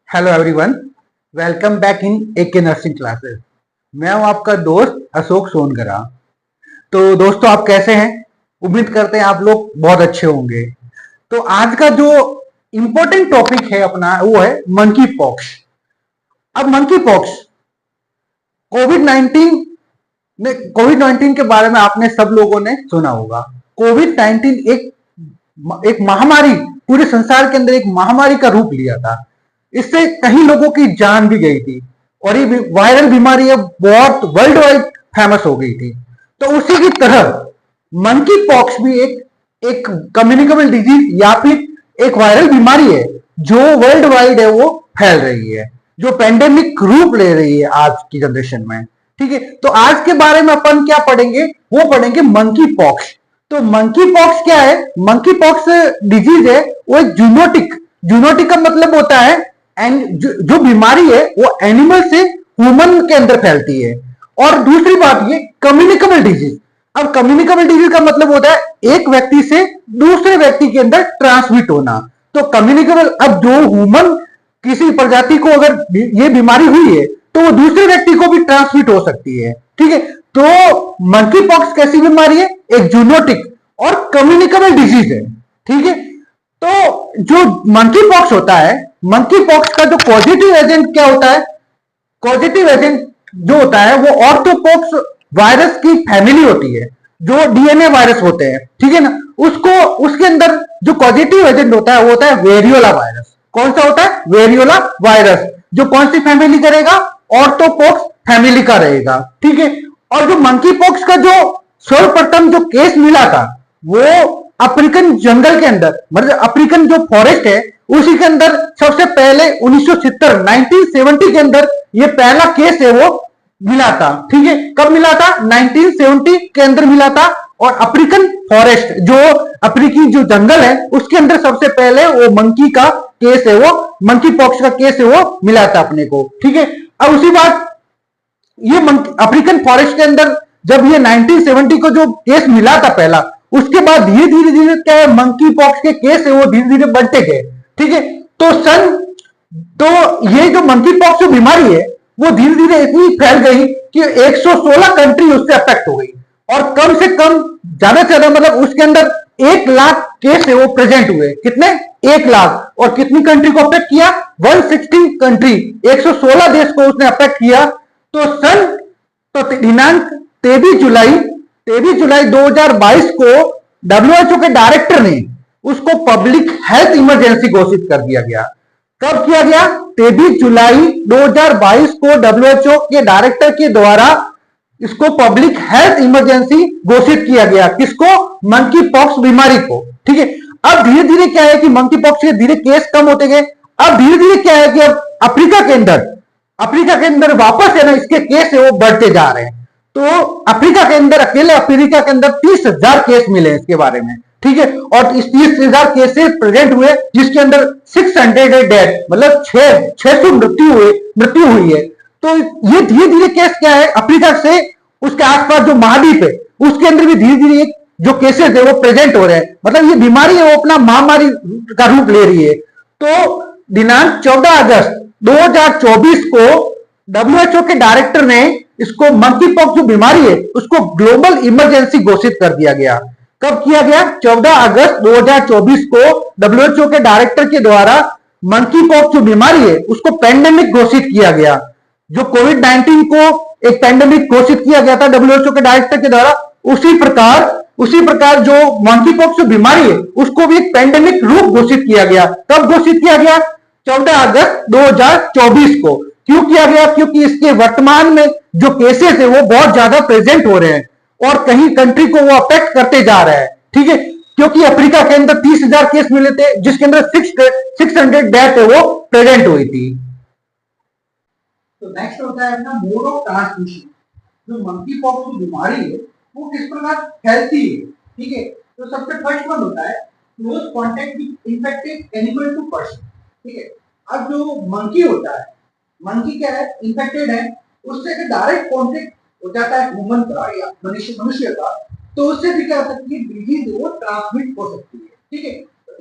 Hello everyone, welcome back in AK nursing classes. मैं हूं आपका दोस्त अशोक सोनगरा। तो दोस्तों, आप कैसे हैं? उम्मीद करते हैं आप लोग बहुत अच्छे होंगे। तो आज का जो इम्पोर्टेंट टॉपिक है अपना, वो है मंकी पॉक्स। अब मंकी पॉक्स कोविड 19 में, कोविड 19 के बारे में आपने सब लोगों ने सुना होगा। कोविड 19 एक महामारी, पूरे संसार के अंदर एक महामारी का रूप लिया था। इससे कई लोगों की जान भी गई थी और ये वायरल बीमारी अब बहुत वर्ल्ड वाइड फेमस हो गई थी। तो उसी की तरह मंकी पॉक्स भी एक कम्युनिकेबल डिजीज या फिर एक वायरल बीमारी है जो वर्ल्ड वाइड है, वो फैल रही है, जो पेंडेमिक रूप ले रही है आज की जनरेशन में। ठीक है, तो आज के बारे में अपन क्या पढ़ेंगे? वो पढ़ेंगे मंकी पॉक्स। तो मंकी पॉक्स क्या है? मंकी पॉक्स डिजीज है वो एक जूनोटिक का मतलब होता है एंड जो बीमारी है वो एनिमल से ह्यूमन के अंदर फैलती है। और दूसरी बात ये कम्युनिकेबल डिजीज। अब कम्युनिकेबल डिजीज का मतलब होता है एक व्यक्ति से दूसरे व्यक्ति के अंदर ट्रांसमिट होना। तो कम्युनिकेबल, अब जो ह्यूमन किसी प्रजाति को अगर ये बीमारी हुई है तो वो दूसरे व्यक्ति को भी ट्रांसमिट हो सकती है। ठीक है, तो मंकी पॉक्स कैसी बीमारी है? एक जूनोटिक और कम्युनिकेबल डिजीज है। ठीक है, तो जो मंकी पॉक्स होता है, मंकी पॉक्स का जो पॉजिटिव एजेंट क्या होता है? पॉजिटिव एजेंट जो होता है वो ऑर्थोपॉक्स वायरस की फैमिली होती है, जो डीएनए वायरस होते हैं। ठीक है ना, उसको उसके अंदर जो पॉजिटिव एजेंट होता है वो होता है वेरियोला वायरस। कौन सा होता है? वेरियोला वायरस, जो कौन सी फैमिली करेगा? ऑर्थोपॉक्स फैमिली का रहेगा। ठीक है, और जो मंकी पॉक्स का जो सर्वप्रथम जो केस मिला था वो अफ्रीकन जंगल के अंदर, मतलब अफ्रीकन जो फॉरेस्ट है उसी के अंदर सबसे पहले 1970 के अंदर ये पहला केस है वो मिला था। ठीक है, कब मिला था? 1970 के अंदर मिला था। और अफ्रीकन फॉरेस्ट, जो अफ्रीकी जो जंगल है उसके अंदर सबसे पहले वो मंकी का केस है, वो मंकी पॉक्स का केस है वो मिला था अपने को। ठीक है, अब उसी बात ये अफ्रीकन फॉरेस्ट के अंदर जब ये 1970 को जो केस मिला था पहला, उसके बाद धीरे धीरे धीरे क्या है, मंकी पॉक्स के केस है वो धीरे धीरे बढ़ते गए। ठीक है, तो ये जो मंकी पॉक्स जो बीमारी है वो धीरे धीरे इतनी फैल गई कि 116 कंट्री उससे अफेक्ट हो गई। और कम से कम, ज्यादा से ज्यादा, मतलब उसके अंदर 1 लाख केस है वो प्रेजेंट हुए। कितने? 1 लाख। और कितनी कंट्री को अफेक्ट किया? 116 कंट्री, 116 देश को उसने अफेक्ट किया। तो दिनांक 23 जुलाई 2022 को डब्ल्यूएचओ के डायरेक्टर ने उसको पब्लिक हेल्थ इमरजेंसी घोषित कर दिया गया। कब किया गया? 23 जुलाई 2022 को डब्ल्यूएचओ के डायरेक्टर के द्वारा इसको पब्लिक हेल्थ इमरजेंसी घोषित किया गया। किसको? मंकी पॉक्स बीमारी को। ठीक है, अब धीरे धीरे क्या है कि मंकी पॉक्स के धीरे केस कम होते गए। अब धीरे धीरे क्या है कि अब अफ्रीका के अंदर वापस है ना इसके केस है वो बढ़ते जा रहे हैं। तो अफ्रीका के अंदर, अकेले अफ्रीका के अंदर 30,000 केस मिले इसके बारे में। ठीक है, और इस 30,000 केसेस प्रेजेंट हुए जिसके अंदर 600 डेथ, मतलब 600 मृत्यु हुई है। तो ये धीरे धीरे केस क्या है, अफ्रीका से उसके आसपास जो महाद्वीप है उसके अंदर भी धीरे धीरे जो केसेस है वो प्रेजेंट हो रहे हैं। मतलब ये बीमारी है वो अपना महामारी का रूप ले रही है। तो दिनांक 14 अगस्त 2024 को डब्ल्यूएचओ के डायरेक्टर ने इसको मंकी पॉक्स जो बीमारी है उसको ग्लोबल इमरजेंसी घोषित कर दिया गया। कब किया गया? 14 अगस्त 2024 को डब्ल्यूएचओ के डायरेक्टर के द्वारा मंकी पॉक्स जो बीमारी है उसको पेंडेमिक घोषित किया गया। जो कोविड 19 को एक पेंडेमिक घोषित किया गया था डब्ल्यूएचओ के डायरेक्टर के द्वारा, उसी प्रकार जो मंकी पॉक्स जो बीमारी है उसको भी एक पेंडेमिक रूप घोषित किया गया। कब घोषित किया गया? 14 अगस्त 2024 को। क्यों किया गया? क्योंकि इसके वर्तमान में जो केसेस है वो बहुत ज्यादा प्रेजेंट हो रहे हैं और कहीं कंट्री को वो अफेक्ट करते जा रहे हैं। ठीक है, क्योंकि अफ्रीका के अंदर 30,000 केस मिले थे जिसके अंदर 600 डेथ है वो प्रेजेंट हुई थी। तो नेक्स्ट होता है अपना मोड ऑफ ट्रांसमिशन। जो मंकी पॉक्स की बीमारी है वो किस प्रकार फैलती है? ठीक है, तो सबसे फर्स्ट वन होता है close contact with infected animal to person. ठीक है, अब जो मंकी होता है, मंकी क्या है? इन्फेक्टेड है, उससे अगर डायरेक्ट कांटेक्ट हो जाता है ह्यूमन का या मनुष्य का, तो उससे भी क्या हो सकती है? डिजीज वो ट्रांसमिट हो सकती है। ठीक है,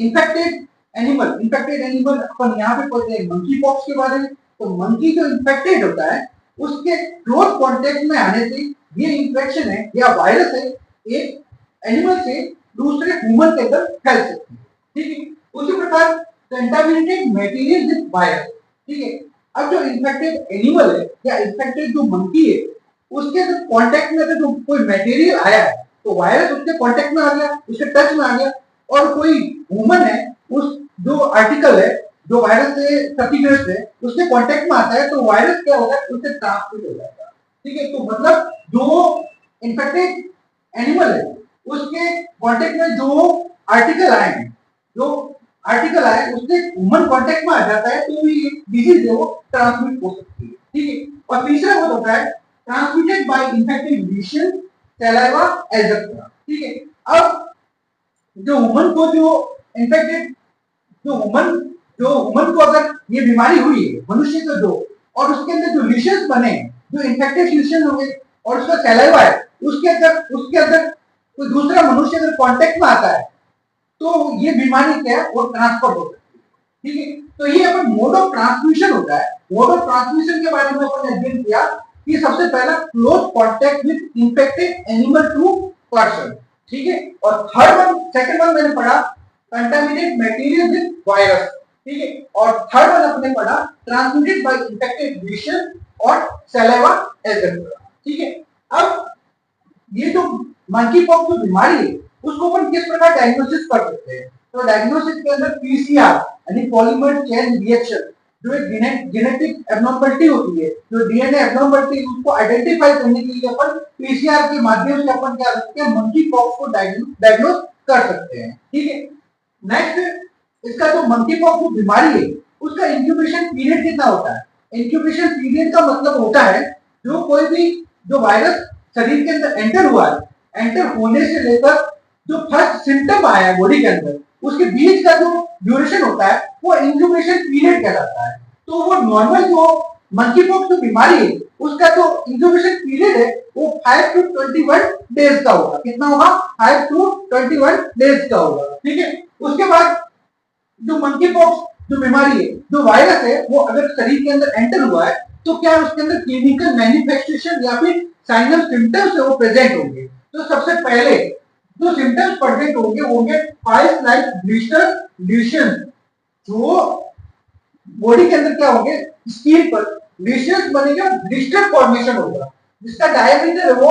इन्फेक्टेड एनिमल, इन्फेक्टेड एनिमल अपन यहाँ पे पढ़ते हैं मंकी पॉक्स के बारे में। तो मंकी जो इन्फेक्टेड होता है उसके क्लोज कांटेक्ट में आने से ये इन्फेक्शन है या वायरस है एक एनिमल से दूसरे ह्यूमन के अंदर फैल सकती है, ठीक है। उसी प्रकार कंटामिनेटेड मटेरियल विद वायरस, ठीक है। अब जो इन्फेक्टेड एनिमल है या इन्फेक्टेड जो मंकी है उसके जो कांटेक्ट में जो कोई मटेरियल आया है तो वायरस उसके कांटेक्ट में आ गया, उसके टच में आ गया, और कोई ह्यूमन है उस जो आर्टिकल है जो वायरस से क्षतिग्रस्त है उसके कांटेक्ट में आता है तो वायरस क्या होगा, उससे ट्रांसमिट हो जाएगा, ठीक है। तो मतलब जो इन्फेक्टेड एनिमल है उसके कांटेक्ट में जो आर्टिकल आए हैं, जो आर्टिकल आए उससे ह्यूमन कांटेक्ट में आ जाता है तो ये डिजीज है वो ट्रांसमिट हो सकती है, ठीक है। और तीसरा वो होता है transmitted by infected lesion, saliva, ulcers, ठीक है। अब जो ह्यूमन को जो इन्फेक्टेड जो ह्यूमन को अगर ये बीमारी हुई है मनुष्य को जो, और उसके अंदर जो लीशंस बने, जो इन्फेक्टेड लीशन होंगे और उसका सलाइवा है उसके अंदर कोई दूसरा मनुष्य अगर कांटेक्ट में आता है तो ये बीमारी क्या है वो ट्रांसफर हो सकती है, ठीक है। तो ये अपन मोड ऑफ ट्रांसमिशन होता है। मोड ऑफ ट्रांसमिशन के बारे में अपन अध्ययन किया कि सबसे पहला close contact with infected animal to person, ठीक है। और सेकंड वन मैंने पढ़ा कंटामिनेटेड मटेरियल विद वायरस, ठीक है। और थर्ड वन अपने पढ़ा ट्रांसमिटेड बाय इन्फेक्टेड लीशन और सलाइवा, एल्जर्स, ठीक है। अब ये जो मंकी पॉक्स जो बीमारी है उसको अपन किस प्रकार डायग्नोसिस कर सकते हैं, तो डायग्नोसिस के अंदर पीसीआर यानी पॉलीमर चेन रिएक्शन जो एक जेनेटिक एब्नॉर्मलिटी होती है, जो डीएनए एब्नॉर्मलिटी उसको आइडेंटिफाई करने के लिए अपन पीसीआर के माध्यम से अपन क्या कर सकते हैं मंकी पॉक्स को डायग्नोस कर सकते हैं, ठीक है। नेक्स्ट इसका जो मंकी पॉक्स जो बीमारी है उसका इंक्यूबेशन पीरियड कितना होता है। इंक्यूबेशन पीरियड का मतलब होता है जो कोई भी जो वायरस शरीर के अंदर एंटर हुआ है, एंटर होने से लेकर जो फर्स्ट सिम्टम आया है बॉडी के अंदर उसके बीच का जो ड्यूरेशन होता है वो इंक्यूबेशन पीरियड कहलाता है। तो वो नॉर्मल जो मंकी पॉक्स जो बीमारी है उसका जो इंक्यूबेशन पीरियड है वो 5 to 21 डेज का होगा। कितना होगा? 5 to 21 डेज का होगा, ठीक है। उसके बाद जो मंकी पॉक्स जो बीमारी है जो वायरस है वो अगर शरीर के अंदर एंटर हुआ है तो क्या उसके अंदर क्लिनिकल मैनिफेस्टेशन या फिर साइन ऑफ सिम्टम्स है वो प्रेजेंट होंगे। तो सबसे पहले जो सिम्टम्स प्रेजेंट होंगे फाइल्स लाइक ब्लिस्टर, ल्यूशन, जो बॉडी के अंदर क्या होंगे स्किन पर लीशंस बनेगा, ब्लिस्टर फॉर्मेशन होगा जिसका डायमीटर है वो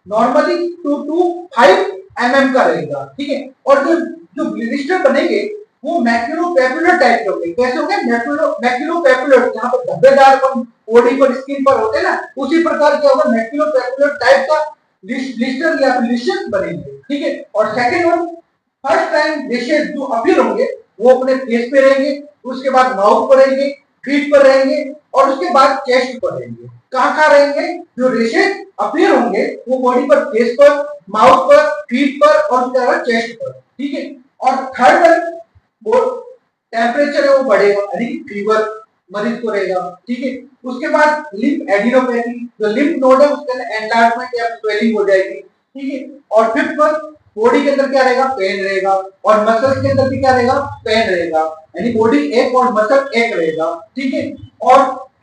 नॉर्मली 2 to 5 mm का रहेगा, ठीक है। और जो ब्लिस्टर बनेंगे वो मैक्युलोपैपुलर टाइप के होंगे। कैसे होंगे? मैक्युलोपैपुलर, जहां पर धब्बेदार बॉडी पर स्किन पर होते हैं ना, उसी प्रकार क्या होगा मैक्युलोपैपुलर टाइप का ब्लिस्टर या लीशन बनेंगे, ठीक है। और second one first time rashes जो अपीयर होंगे वो अपने फेस पे रहेंगे, उसके बाद माउथ पर रहेंगे, फीट पर रहेंगे और उसके बाद चेस्ट पर रहेंगे। कहाँ रहेंगे? जो रेशेस अपीयर होंगे वो बॉडी पर, फेस पर, माउथ पर, फीट पर और उसके बाद चेस्ट पर, ठीक है। और थर्ड वन वो टेम्परेचर है वो बढ़ेगा यानी कि फीवर मरीज को रहेगा, ठीक है। उसके बाद लिम्फ एडिनोपैथी, जो लिम्फ नोड है उसके अंदर एनलार्जमेंट या स्वेलिंग हो जाएगी, ठीक है। और फिफ्थ वन बॉडी के अंदर क्या रहेगा? पेन रहेगा और मसल्स के अंदर भी क्या रहेगा? पेन रहेगा यानी बॉडी एक और मसल एक रहेगा, ठीक है। और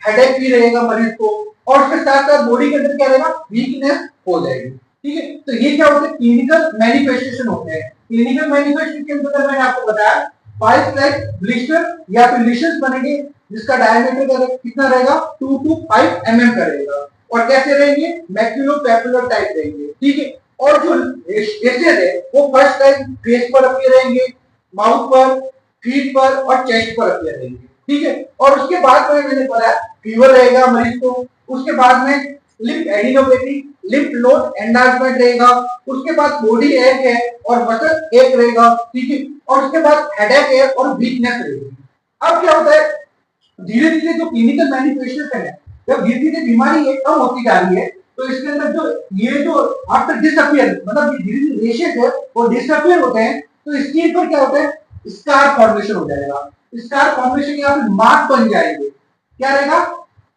हेडेक भी रहेगा मरीज को और उसके साथ साथ बॉडी के अंदर क्या रहेगा? वीकनेस हो जाएगी, ठीक है। तो ये क्या होते हैं? क्लिनिकल मैनिफेस्टेशन होते हैं। क्लिनिकल मैनिफेस्टेशन के अंदर मैंने आपको बताया फाइल्स लाइक ब्लिस्टर या फिर लीशंस बनेंगे जिसका डायमीटर कितना रहेगा? 2 to 5 mm का रहेगा और कैसे रहेंगे? मैक्युलोपैपुलर टाइप रहेंगे, ठीक है। और जो रेशेस है वो फर्स्ट टाइम फेस पर अपीयर रहेंगे, माउथ पर, फीट पर और चेस्ट पर अपीयर रहेंगे, ठीक है। और उसके बाद में मैंने बताया फीवर रहेगा मरीज को, उसके बाद में lymph adenopathy, lymph node enlargement रहेगा, उसके बाद बॉडी एक है और मसल एक रहेगा, ठीक है। और उसके बाद हेडेक है और वीकनेस रहेगी। अब क्या होता है? धीरे धीरे जो क्लिनिकल मैनिफेस्टेशन है जब धीरे धीरे बीमारी एक कम होती जा रही है तो इसके अंदर जो आफ्टर डिसअपियर मतलब धीरे धीरे रेशेस है वो डिसअपियर होते हैं तो स्किन पर क्या होता है? स्कार फॉर्मेशन हो जाएगा। स्कार फॉर्मेशन या फिर मार्क बन जाएंगे। क्या रहेगा?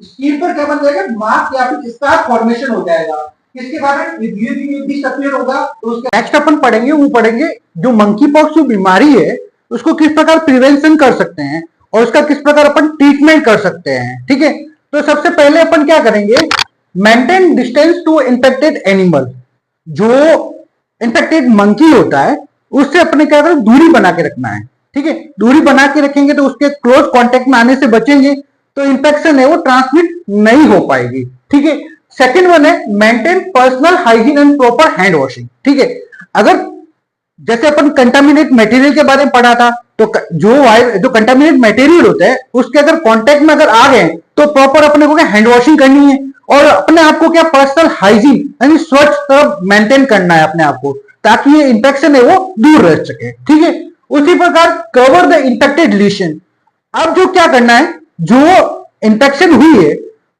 स्किन पर क्या बन जाएगा? मार्क या फिर स्कार फॉर्मेशन हो जाएगा। किसके कारण? धीरे धीरे डिसअपियर होगा। तो उसके नेक्स्ट अपन पढ़ेंगे जो मंकी पॉक्स जो बीमारी है उसको किस प्रकार प्रिवेंशन कर सकते हैं और उसका किस प्रकार अपन ट्रीटमेंट कर सकते हैं। ठीक है, तो सबसे पहले अपन क्या करेंगे, maintain distance to infected animal. जो इन्फेक्टेड मंकी होता है उससे अपने क्या करें, दूरी बना के रखना है। ठीक है, दूरी बना के रखेंगे तो उसके क्लोज कांटेक्ट में आने से बचेंगे, तो इन्फेक्शन है वो ट्रांसमिट नहीं हो पाएगी। ठीक है, सेकंड वन है maintain personal hygiene and proper hand washing. ठीक है, अगर जैसे अपन कंटामिनेट मटेरियल के बारे में पढ़ा था, तो जो कंटामिनेट मटेरियल होता है उसके अगर कांटेक्ट में अगर आ गए तो प्रॉपर अपने को क्या हैंड वॉशिंग करनी है और अपने आप को क्या पर्सनल हाइजीन यानी स्वच्छ मेंटेन करना है अपने आप को, ताकि ये इंफेक्शन है वो दूर रह सके। ठीक है, उसी प्रकार कवर द इंफेक्टेड लीशन। अब जो क्या करना है, जो इंफेक्शन हुई है,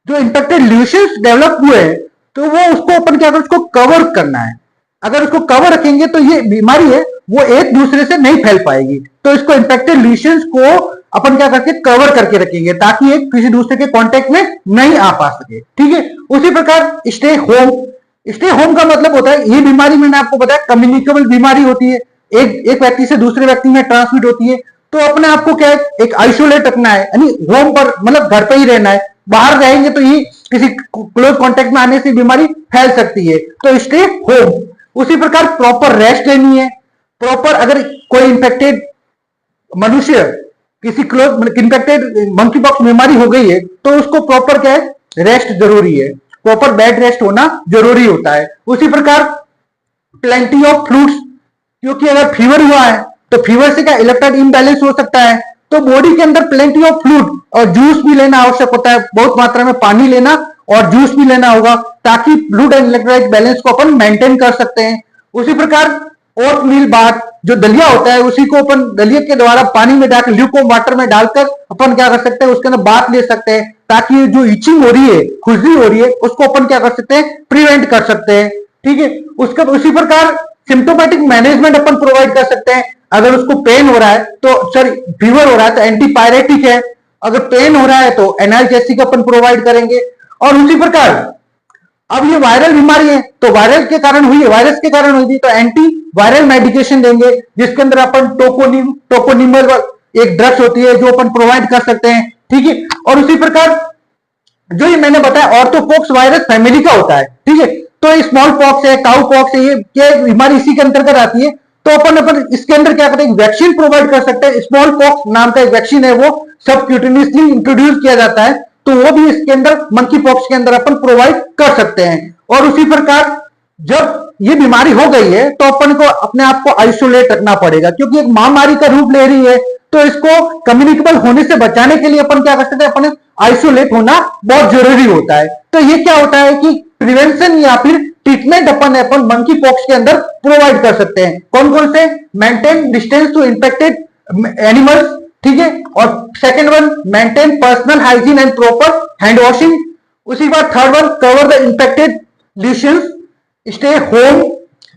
जो इंफेक्टेड ल्यूशंस डेवलप हुए हैं, तो वो उसको अपन क्या उसको कवर करना है। अगर उसको कवर रखेंगे तो ये बीमारी है वो एक दूसरे से नहीं फैल पाएगी, तो इसको इंफेक्टेड ल्यूशंस को अपन क्या करके कवर करके रखेंगे ताकि ये किसी दूसरे के कांटेक्ट में नहीं आ पा सके। ठीक है, उसी प्रकार स्टे होम। स्टे होम का मतलब होता है, ये बीमारी मैंने आपको बताया कम्युनिकेबल बीमारी होती है, एक व्यक्ति से दूसरे व्यक्ति में ट्रांसमिट होती है, तो अपने आप को क्या है, एक आइसोलेट रखना है, यानी होम पर मतलब घर पे ही रहना है। बाहर रहेंगे तो ये किसी क्लोज कांटेक्ट में आने से बीमारी फैल सकती है, तो स्टे होम। उसी प्रकार प्रॉपर रेस्ट लेनी है। प्रॉपर अगर कोई इंफेक्टेड मनुष्य किसी क्लोज इंफेक्टेड मंकी पॉक्स बीमारी हो गई है तो उसको प्रॉपर क्या है, रेस्ट जरूरी है, प्रॉपर बेड रेस्ट होना जरूरी होता है। उसी प्रकार प्लेंटी ऑफ फ्लूइड्स, क्योंकि अगर फीवर हुआ है तो फीवर से क्या इलेक्ट्रोलाइट इम्बैलेंस हो सकता है, तो बॉडी के अंदर प्लेंटी ऑफ फ्लूइड और जूस भी लेना आवश्यक होता है, बहुत मात्रा में पानी लेना और जूस भी लेना होगा ताकि फ्लूइड एंड इलेक्ट्रोलाइट बैलेंस को अपन मेंटेन कर सकते हैं। उसी प्रकार ओट मील बाथ, जो दलिया होता है उसी को अपन दलिया के द्वारा पानी में डालकर ल्यूकवार्म वाटर में डालकर अपन क्या कर सकते हैं, उसके अंदर बाथ ले सकते हैं ताकि जो इचिंग हो रही है, खुजली हो रही है, उसको अपन क्या कर सकते हैं, प्रिवेंट कर सकते हैं। ठीक है, उसका उसी प्रकार सिम्टोमेटिक मैनेजमेंट अपन प्रोवाइड कर सकते हैं। अगर उसको पेन हो रहा है तो सॉरी फीवर हो रहा है तो एंटीपायरेटिक है, अगर पेन हो रहा है तो एनाल्जेसिक अपन प्रोवाइड करेंगे। और उसी प्रकार अब ये वायरल बीमारी है तो वायरल के कारण हुई है, वायरस के कारण हुई थी, तो एंटी वायरल मेडिकेशन देंगे जिसके अंदर अपन टोकोनिमल एक ड्रग्स होती है जो अपन प्रोवाइड कर सकते हैं। ठीक है, और उसी प्रकार जो ये मैंने बताया ऑर्थोपॉक्स वायरस फैमिली का होता है। ठीक है, तो स्मॉल पॉक्स है, काउ पॉक्स है, ये बीमारी इसी के अंतर्गत आती है, तो अपन इसके अंदर क्या करते हैं, वैक्सीन प्रोवाइड कर सकते हैं। स्मॉल पॉक्स नाम का एक वैक्सीन है वो सबक्यूटेनियसली इंट्रोड्यूस किया जाता है, तो वो भी इसके अंदर मंकी पॉक्स के अंदर अपन प्रोवाइड कर सकते हैं। और उसी प्रकार जब ये बीमारी हो गई है तो अपन को अपने आप को आइसोलेट रखना पड़ेगा, क्योंकि एक महामारी का रूप ले रही है, तो इसको कम्युनिकेबल होने से बचाने के लिए अपन क्या कर सकते हैं, अपने आइसोलेट होना बहुत जरूरी होता है। तो ये क्या होता है कि प्रिवेंशन या फिर ट्रीटमेंट अपन मंकी पॉक्स के अंदर प्रोवाइड कर सकते हैं। कौन कौन से, maintain distance to infected animals, ठीक है, और second one maintain personal hygiene and proper hand washing. उसी के बाद third one cover the infected lesions, stay home,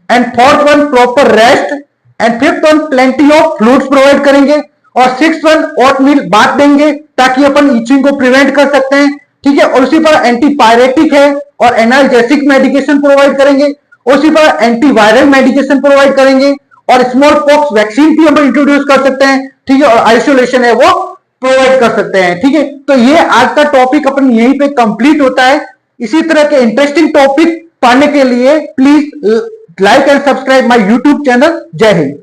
and fourth one proper rest, and fifth one plenty of fluids provide करेंगे, और six one ओट मील बात देंगे ताकि अपन etching को prevent कर सकते हैं। ठीक है, और उसी पर एंटीपायरेटिक है और एनाल्जेसिक मेडिकेशन प्रोवाइड करेंगे, उसी पर एंटीवायरल मेडिकेशन प्रोवाइड करेंगे, और स्मॉल पॉक्स वैक्सीन भी हम इंट्रोड्यूस कर सकते हैं। ठीक है, और आइसोलेशन है वो प्रोवाइड कर सकते हैं। ठीक है, तो ये आज का टॉपिक अपन यहीं पे कंप्लीट होता है। इसी तरह के इंटरेस्टिंग टॉपिक पाने के लिए please like and subscribe my YouTube channel. जय हिंद।